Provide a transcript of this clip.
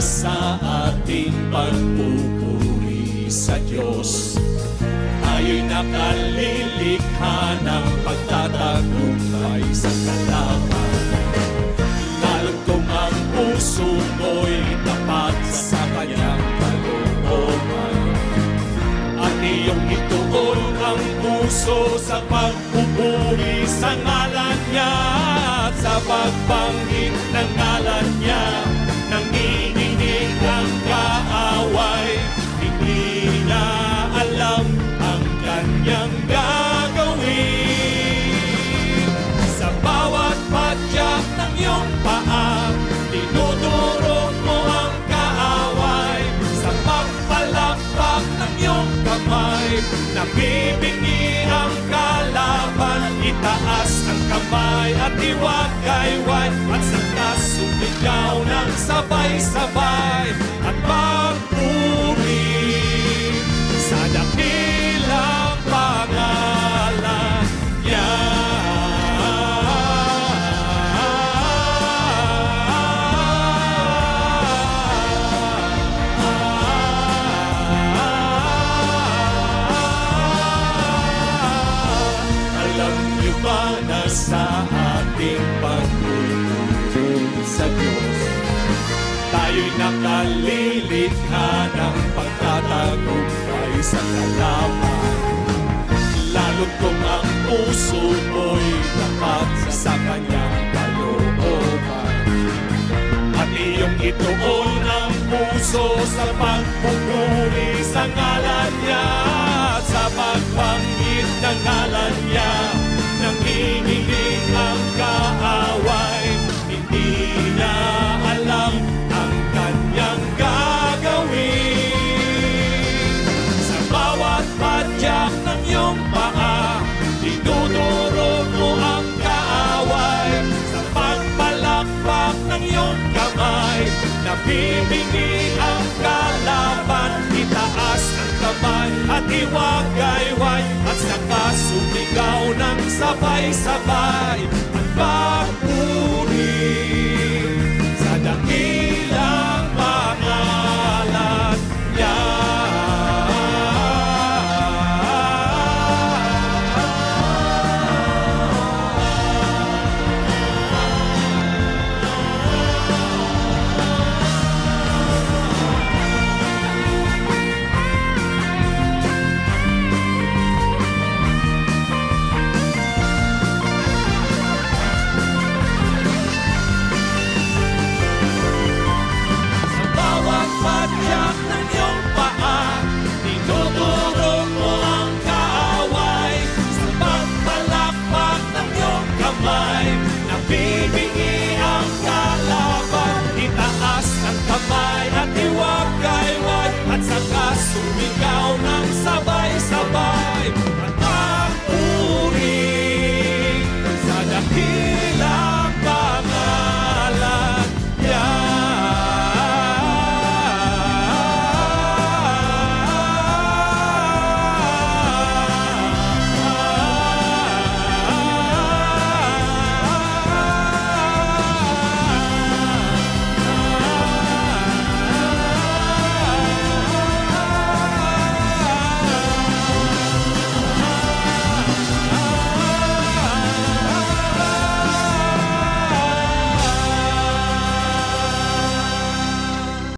sa ating pagpupuri sa Diyos. Tayo'y nakalilikha ng pagtatagumpay sa kalaban. Lalo't kung ang puso mo'y tapat sa kanyang kalooban, at iyong ituon ang puso sa pagpupuri sa ngalan niya, at sa pagbanggit ng ngalan niya, nanginginig ang kaaway. Hindi niya alam ang kanyang gagawin. Sa bawat padyak ng iyong paa, dinudurog mo ang kaaway. Sa pagpalakpak ng iyong kamay, nabibingi ang kalaban. Itaas ang kamay at iwagayway, at saka sumigaw ng sabay-sabay at magpuri sa dakilang pangalan niya. Alam niyo ba na sa ating pagpupuri sa Diyos, tayo'y nakalilikha ng pagtatagumpay sa kalaban. Lalo't kung ang puso mo'y tapat sa kanyang kalooban, at iyong ituon ang puso sa pagpupuri sa ngalan niya, at sa pagbanggit ng ngalan niya, nanginginig ang kaaway. Hindi niya alam ang kanyang gagawin. Sa bawat padyak ng iyong paa, dinudurog mo ang kaaway. Sa pagpalakpak ng iyong kamay, nabibingi ang kalaban. Itaas ang kamay at iwagayway, at saka sumigaw ng sabay-sabay at